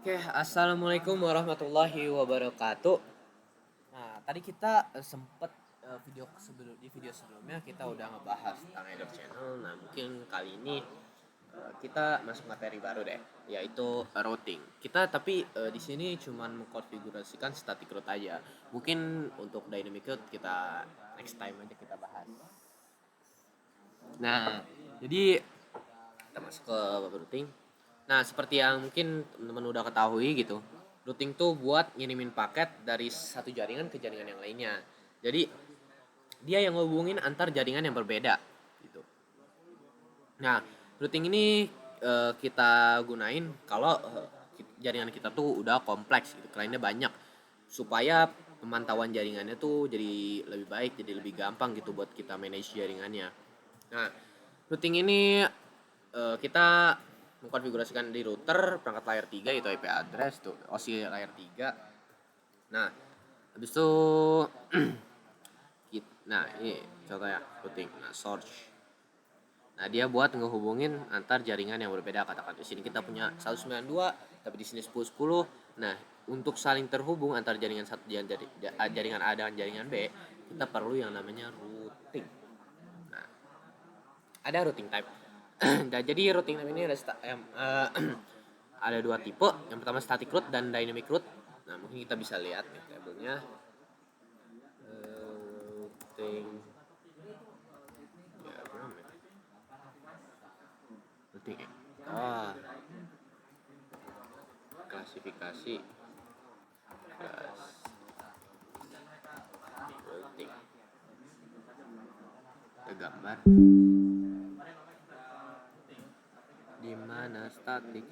Oke, assalamualaikum warahmatullahi wabarakatuh. Nah, tadi kita sempet di video sebelumnya kita udah ngebahas tentang Edop Channel. Nah, mungkin kali ini kita masuk materi baru deh, yaitu routing. Kita tapi di sini cuman mengkonfigurasikan static route aja. Mungkin untuk dynamic route kita next time aja kita bahas. Nah, jadi kita masuk ke routing. Nah, seperti yang mungkin teman-teman udah ketahui gitu, routing tuh buat ngirimin paket dari satu jaringan ke jaringan yang lainnya. Jadi, dia yang ngehubungin antar jaringan yang berbeda gitu. Nah, routing ini kita gunain kalau jaringan kita tuh udah kompleks gitu, kliennya banyak, supaya pemantauan jaringannya tuh jadi lebih baik, jadi lebih gampang gitu buat kita manage jaringannya. Nah, routing ini kita mengkonfigurasikan di router perangkat layer 3 itu IP address tuh OSI layer 3. Nah, habis itu nah ini contohnya routing. Nah, source. Nah, dia buat ngehubungin antar jaringan yang berbeda. Katakan di sini kita punya 192, tapi di sini 1010. Nah, untuk saling terhubung antar jaringan satu jaringan A dengan jaringan B, kita perlu yang namanya routing. Nah, ada routing type. Nah, jadi routing type ini ada dua tipe. Yang pertama static route dan dynamic route. Nah, mungkin kita bisa lihat nih tabelnya. Routing diagram ya. Routing klasifikasi routing. Ada gambar di mana static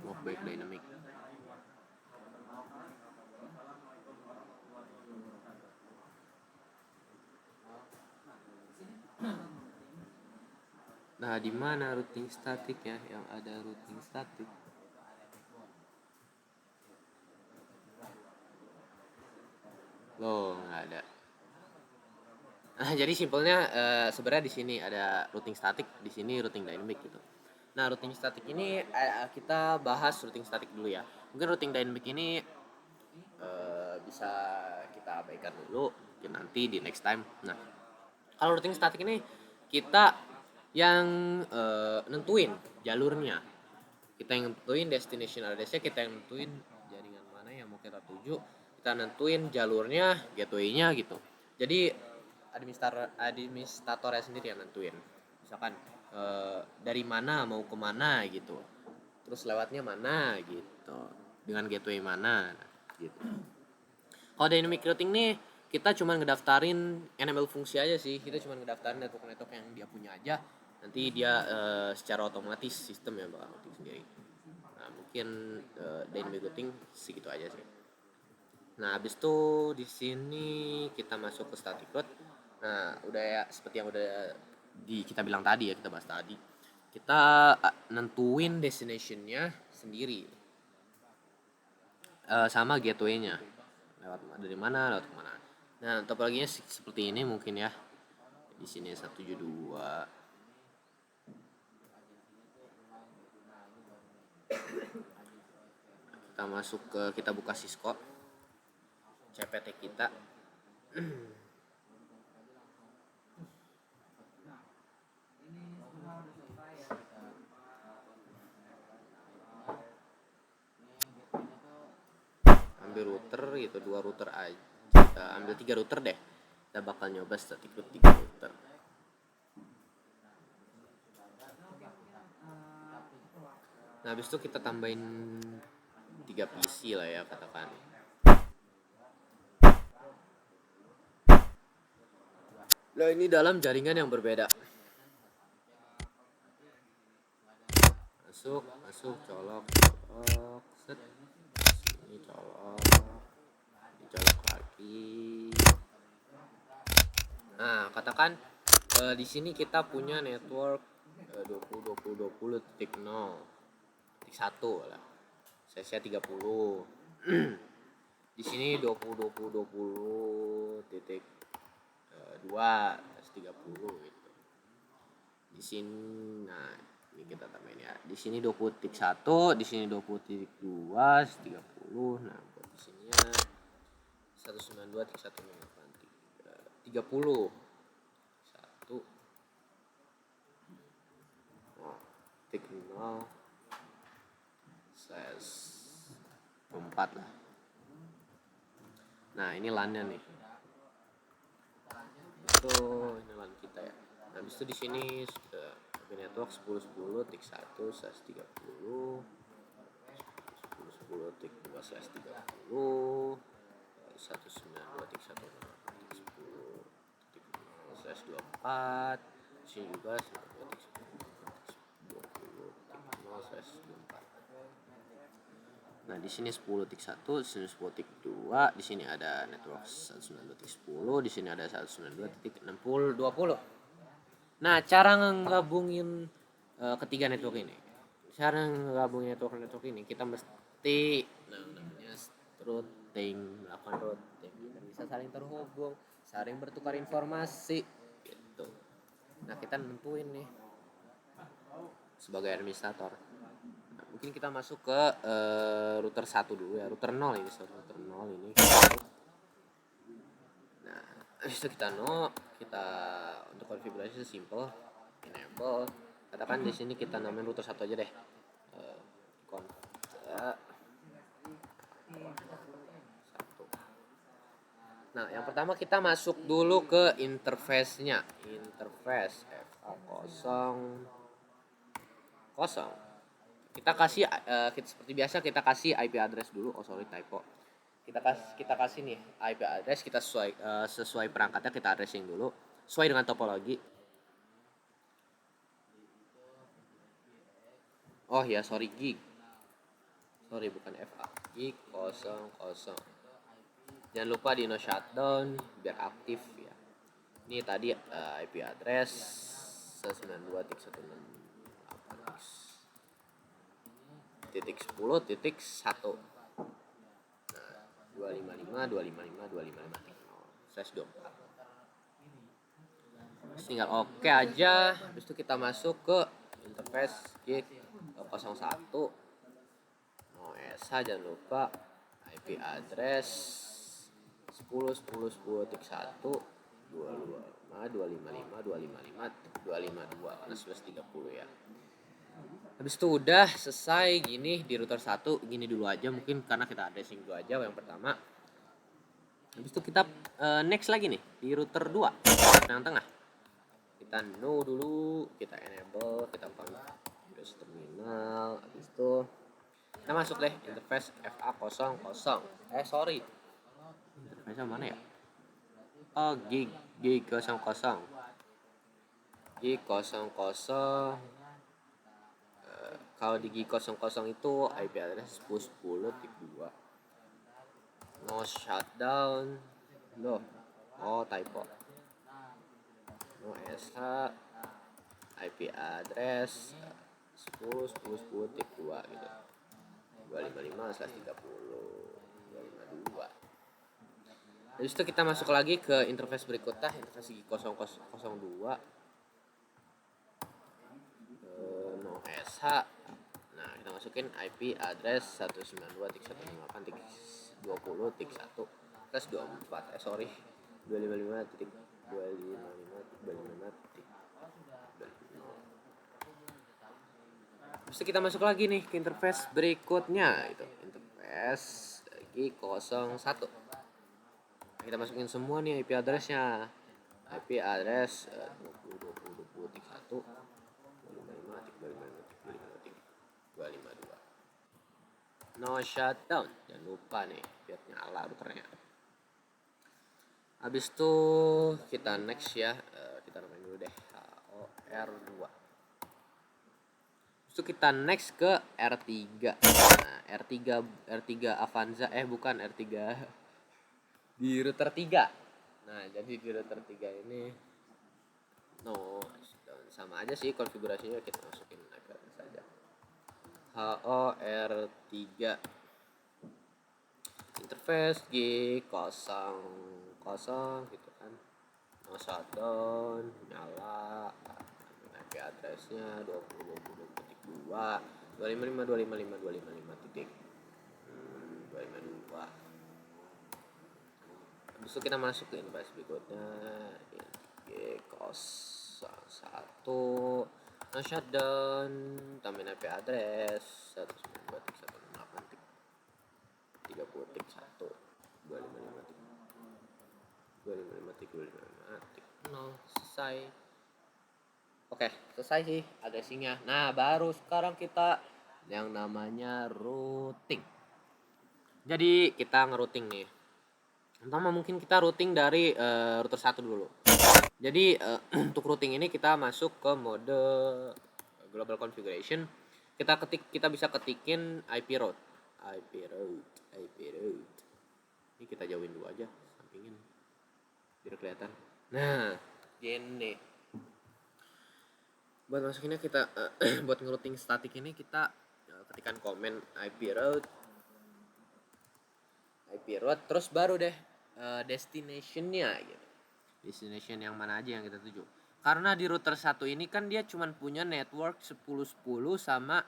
mau baik dynamic. Nah, di mana routing static ya? Yang ada routing static. Loh, nggak ada. Nah, jadi simpelnya sebenarnya di sini ada routing static, di sini routing dynamic gitu. Nah, routing static ini kita bahas routing static dulu ya. Mungkin routing dynamic ini bisa kita abaikan dulu, mungkin nanti di next time. Nah, kalau routing static ini kita yang nentuin jalurnya, kita yang nentuin destination address-nya, kita yang nentuin jaringan mana yang mau kita tuju, kita nentuin jalurnya, gateway-nya gitu. Jadi administratornya sendiri yang nentuin. Misalkan dari mana mau ke mana gitu, terus lewatnya mana gitu, dengan gateway mana gitu. Kalau dynamic routing nih kita cuma ngedaftarin enable fungsi aja sih. Kita cuma ngedaftarin network yang dia punya aja. Nanti dia secara otomatis sistem yang bakal routing sendiri. Nah, mungkin dynamic routing segitu aja sih. Nah, habis itu di sini kita masuk ke static route. Nah, udah ya seperti yang udah kita bilang tadi ya, kita bahas tadi. Kita nentuin destination-nya sendiri. Sama gateway-nya. Lewat dari mana, lewat kemana. Nah, topologinya seperti ini mungkin ya. Di sini 172. Kita masuk kita buka Cisco CPT kita. Ambil router gitu, 2 router aja. Kita ambil 3 router deh. Kita bakal nyoba static route 3 router. Nah, habis itu kita tambahin 3 PC lah ya katakan. Nah, ini dalam jaringan yang berbeda. Masuk, colok, set. Ini colok lagi. Nah, katakan di sini kita punya network 20.20.20.0.1 lah. Saya 30. Di sini 20.20.20.2 30 gitu. Di sini nah Ini kita tambahin ya. Di sini 20.1, di sini 20.2, 30. Nah, buat di sininya 192.168 30. 1 tik 0 slash 4 lah. Nah, ini LAN-nya nih. Itu ini LAN kita ya. Nah, habis itu di sini network 10.10 tik 1 slash 30, 10.10 tik 2 slash 30, 192 tik 1 tik 10 tik 0 slash 24. Di sini juga 192 tik 10 tik 0 slash 24. Nah, di sini 10 tik 1, di sini 10 tik 2, di sini ada network 192 tik 10, di sini ada 192 tik 60 20. Nah, cara ngegabungin ketiga network ini. Cara ngegabungin network ini kita mesti namanya routing, melakukan routing dan bisa saling terhubung, saling bertukar informasi gitu. Nah, kita nentuin nih sebagai administrator. Nah, mungkin kita masuk ke router 1 dulu ya, router 0 ini, router 0 ini. Nah, habis itu kita untuk konfigurasi simple, enable. Katakan di sini kita namain router 1 aja deh. Nah, yang pertama kita masuk dulu ke interface-nya. Interface FA0 kita kasih seperti biasa kita kasih IP address dulu. Oh sorry, typo. Kita kasih nih IP address, kita sesuai perangkatnya kita addressing dulu sesuai dengan topologi. Oh ya, sorry, gig. Sorry, bukan FA. Gig 00. Jangan lupa di no shutdown biar aktif ya. Ini tadi IP address 192.168.10.1. Nah, 255.255.255.0/24. Tinggal oke aja. Habis itu kita masuk ke interface gig 01. SH jangan lupa IP address 10.10.10 tik 1 255.255.255.252 karena 11.30 ya. Habis itu udah selesai gini di router 1, gini dulu aja mungkin karena kita addressing dulu aja yang pertama. Habis itu kita next lagi nih di router 2 yang tengah. Kita no dulu, kita enable, kita configure terminal. Habis itu kita masuk deh interface FA00. Sorry. Interface mana ya? Oh, gig 00. Gig 00. Kalau di gig 00 itu IP address 10.10.2. No shutdown. Loh. Oh, typo. No SH IP address 10.10.10.2 gitu. 255/30 252. Habis itu kita masuk lagi ke interface berikutnya, interface gig 0002. No SH. Nah, kita masukin IP address 192.168.20.1/24. Sorry. 255.255.255.0. Terus kita masuk lagi nih ke interface berikutnya itu, interface G01. Kita masukin semua nih IP addressnya. IP address 20.20.21.255.252. No shutdown. Jangan lupa nih biar nyala routernya. Habis itu kita next ya, kita namain dulu deh HOR2. Terus kita next ke R3. Nah, R3 Avanza bukan R3 di router 3. Nah, jadi di router 3 ini sama aja sih konfigurasinya, kita masukin IP address saja. HOR3 interface G00 gitu kan. No shutdown, nyala. IP addressnya 20.20.21.252. 255 titik 252. Habis itu kita masukin pas berikutnya G01 shutdown tambahin IP address 192.168.30.1 255.255.255.0 selesai. Oke, selesai sih addressingnya. Nah, baru sekarang kita yang namanya routing. Jadi kita ngerouting nih. Pertama mungkin kita routing dari router 1 dulu. Jadi untuk routing ini kita masuk ke mode global configuration. Kita bisa ketikin IP route. Ini kita jauhin dulu aja, sampingin biar kelihatan. Nah, gini. Buat masukinnya kita buat ngerouting static ini kita ketikkan komen IP route terus baru deh destinationnya gitu. Destination yang mana aja yang kita tuju. Karena di router 1 ini kan dia cuman punya network 10.10 sama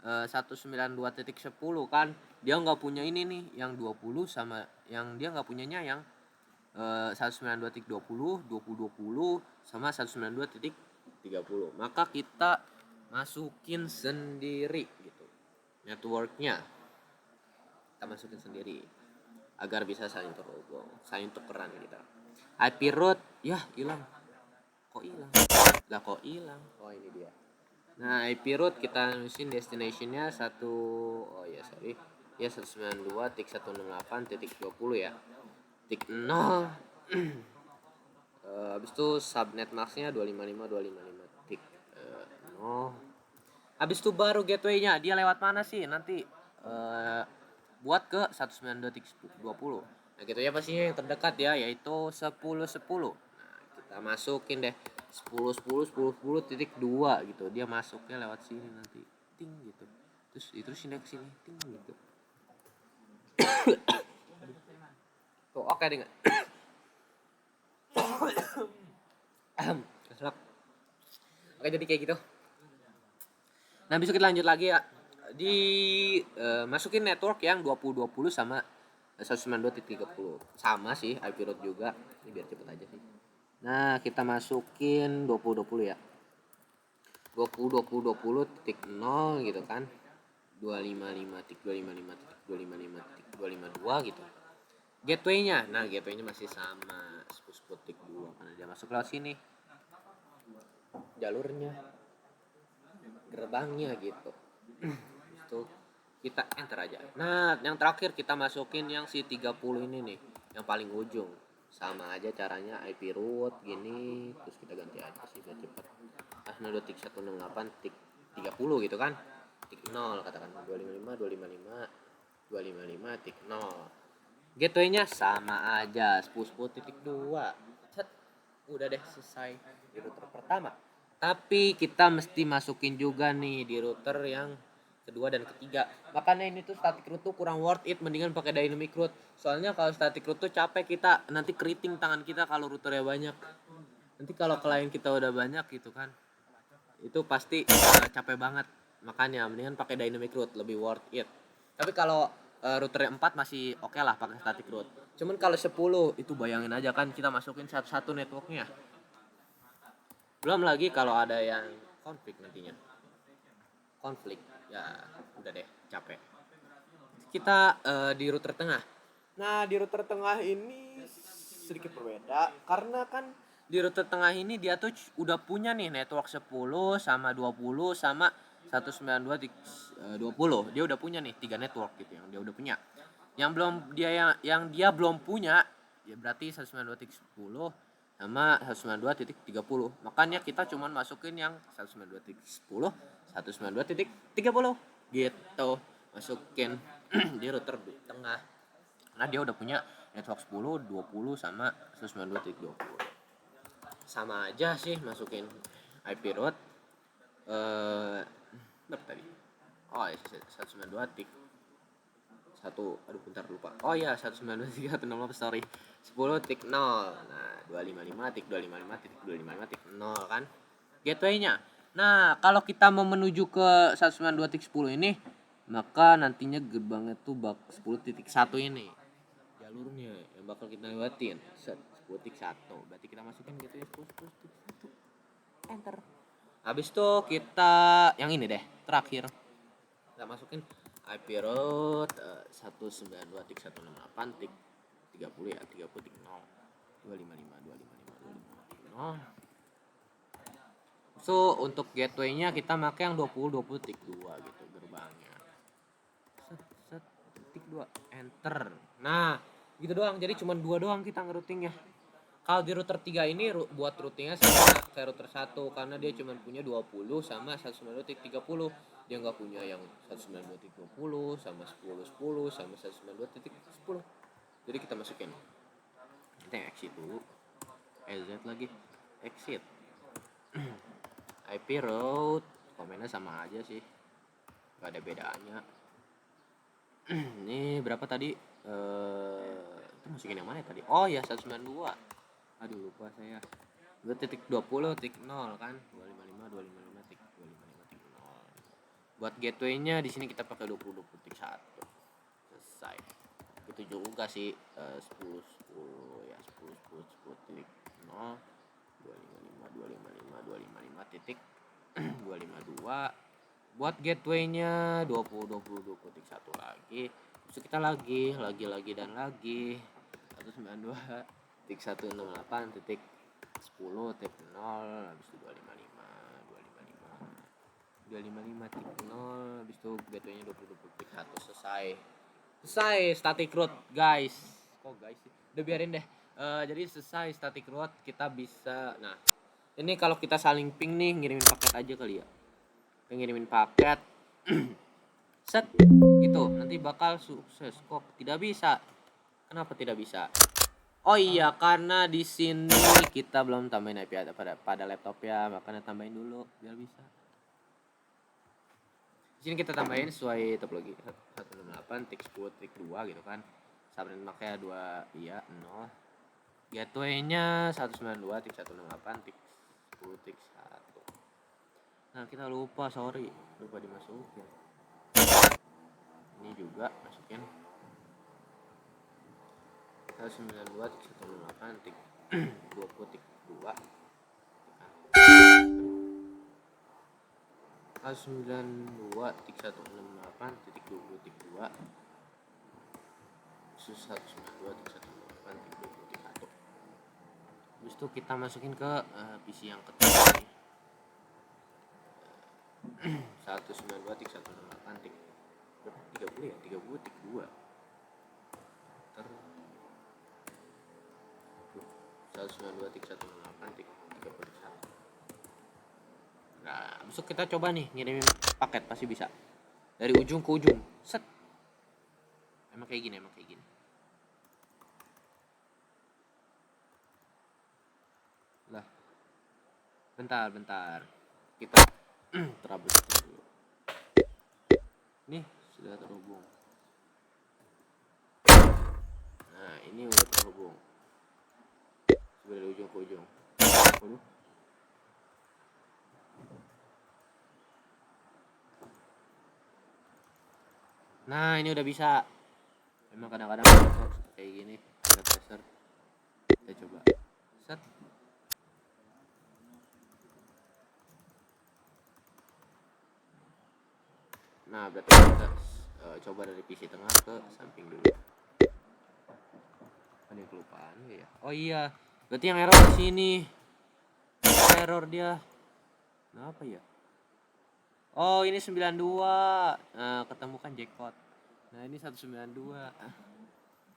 192.10 kan. Dia nggak punya ini nih yang 20 sama yang dia nggak punyanya yang 192.20, 2020 sama 192.30. Maka kita masukin sendiri gitu networknya. Kita masukin sendiri agar bisa saling terhubung, saling tukeran kita. IP route ya hilang. Kok hilang? Oh ini dia. Nah, IP route kita nulisin destinationnya 192.168.20 ya. Tik 0. Habis itu subnet masknya 255 tik 0. Habis itu baru gateway-nya. Dia lewat mana sih? Nanti buat ke 192.20. Nah, gateway-nya pastinya yang terdekat ya, yaitu 10.10. Nah, kita masukin deh 10.10.10.10.2 gitu. Dia masuknya lewat sini nanti. Ting gitu. Terus ini ke sini ting gitu. Tuh, oke deh enggak? Oke, jadi kayak gitu. Nah, besok kita lanjut lagi ya. Masukin network yang 2020 sama 192.30. Sama sih IP route juga. Ini biar cepet aja sih. Nah, kita masukin 2020 ya. 20.20.0 gitu kan. 255.255.255.252 gitu. Gateway-nya. Nah, gateway-nya masih sama 10.10.2 karena dia masuk lewat sini. Jalurnya, gerbangnya gitu. Itu kita enter aja. Nah, yang terakhir kita masukin yang si 30 ini nih, yang paling ujung. Sama aja caranya IP route gini, terus kita ganti aja sih biar cepat. 192.168.30 gitu kan. Tik 0 katakan 255 tik 0. Gateway-nya sama aja 10.10.2. Udah deh selesai di router pertama. Tapi kita mesti masukin juga nih di router yang kedua dan ketiga. Makanya ini tuh static route tuh kurang worth it, mendingan pakai dynamic route. Soalnya kalau static route tuh capek kita, nanti keriting tangan kita kalau routernya banyak. Nanti kalau klien kita udah banyak gitu kan. Itu pasti capek banget. Makanya mendingan pakai dynamic route, lebih worth it. Tapi kalau routernya 4 masih oke lah pakai static route. Cuman kalau 10 itu bayangin aja kan kita masukin satu-satu networknya. Belum lagi kalau ada yang konflik nantinya. Konflik ya udah deh capek. Kita di router tengah. Nah, di router tengah ini sedikit berbeda karena kan di router tengah ini dia tuh udah punya nih network 10 sama 20 sama 192.20. Dia udah punya nih 3 network gitu yang dia udah punya. Yang dia belum punya ya berarti 192.10 sama 192.30. Makanya kita cuman masukin yang 192.10, 192.30 gitu. Masukin di router di tengah. Karena dia udah punya network 10, 20 sama 192.20. Sama aja sih masukin IP route berapa tadi? Oh, 192.1. Aduh bentar lupa. Oh ya, 192.3.0 sorry. 10.0. Nah, 255.255.255.0 kan. Gateway-nya. Nah, kalau kita mau menuju ke 192.10 ini, maka nantinya gerbangnya tuh 10.1 ini jalurnya yang bakal kita lewatin. 10.1. Berarti kita masukin gitu ya 10.1. Enter. Habis itu kita yang ini deh, terakhir. Kita masukin IP route 192.168.30 ya, 30.0 255 So untuk gateway-nya kita pakai yang 20.2 gitu gerbangnya. Set titik 2 enter. Nah, gitu doang. Jadi cuma 2 doang kita ngeroutingnya. Kalau di router 3 ini buat routingnya sama kayak router 1 karena dia cuma punya 20 sama 192.30. Dia nggak punya yang 192.20 sama 10.10 sama 192.10. Jadi kita masukin. Kita exit dulu. Exit lagi. Exit. IP route komennya sama aja sih, nggak ada bedanya. Ini berapa tadi? Itu masukin yang mana tadi? Oh ya 192. Aduh lupa saya. 2.20.0 kan? 255 Buat gateway-nya di sini kita pakai 20.1. Selesai. Itu juga sih 10 ya 10.0 titik 252. Buat gateway-nya 20.1 lagi. Terus kita lagi dan lagi 192.168.10.0 habis itu 255 habis itu gateway-nya 20.1 selesai static route guys. Kok guys sih? Udah biarin deh. Jadi selesai static route kita bisa. Nah, ini kalau kita saling ping nih ngirimin paket aja kali ya. Ngirimin paket set gitu nanti bakal sukses. Kok tidak bisa? Kenapa tidak bisa? Oh iya, karena di sini kita belum tambahin IP pada laptop ya, makanya tambahin dulu biar bisa. Di sini kita tambahin sesuai topologi 168.10.2 gitu kan. Subnet makanya 2 iya 0. Gateway-nya 192.168.10.1. Nah, kita lupa dimasukin. Ini juga masukin 192.168.20.2 192.168.20.2 khusus 192.168.20.1. Habis itu kita masukin ke PC yang ketiga nih. 192.168.30 ya 30.2 ter 192.168.30.1. Nah, besok kita coba nih ngirimin paket pasti bisa. Dari ujung ke ujung. Set. Emang kayak gini. Lah. Bentar. Kita terabus dulu. Nih, sudah terhubung. Nah, ini udah terhubung. Sudah dari ujung ke ujung. Waduh. Nah, ini udah bisa. Memang kadang-kadang kayak gini, ada tracer. Kita coba. Set. Nah, berarti kita coba dari PC tengah ke samping dulu. Ada yang kelupaan ya? Oh iya, berarti yang error di sini. Error dia. Kenapa ya? Oh, ini 92. Nah, ketemu kan jackpot. Nah, ini 192.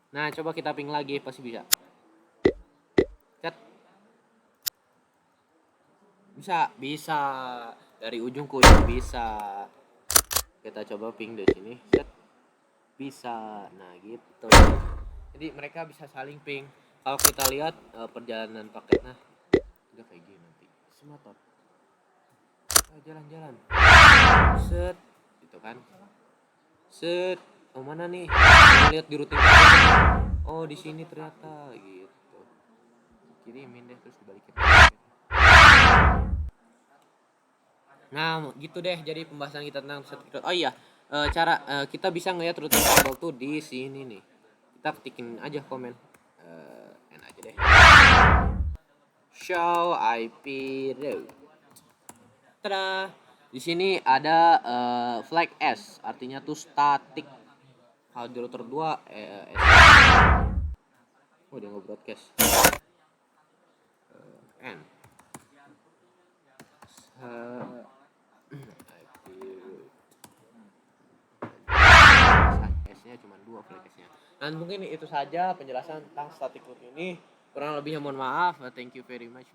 Nah, coba kita ping lagi, pasti bisa. Cat. Bisa. Dari ujung ke ujung bisa. Kita coba ping dari sini. Set. Bisa. Nah, gitu. Jadi mereka bisa saling ping. Kalau kita lihat perjalanan paketnya udah kayak gini nanti. Simulator. Jalan-jalan. Set. Gitu kan. Set. Oh, mana nih? Lihat di routing. Oh, di sini ternyata gitu. Kirimin deh terus dibalikin. Nah, gitu deh jadi pembahasan kita tentang static root. Oh iya, cara kita bisa ngeliat routing table tuh di sini nih. Kita ketikin aja komen. N aja deh. Show IP route. Tada. Di sini ada flag S, artinya tuh static. Kalau di router 2 S. Oh, dia nggak broadcast. N. S-nya cuma 2 flag S-nya. Dan mungkin itu saja penjelasan tentang static root ini. Kurang lebihnya mohon maaf. Thank you very much.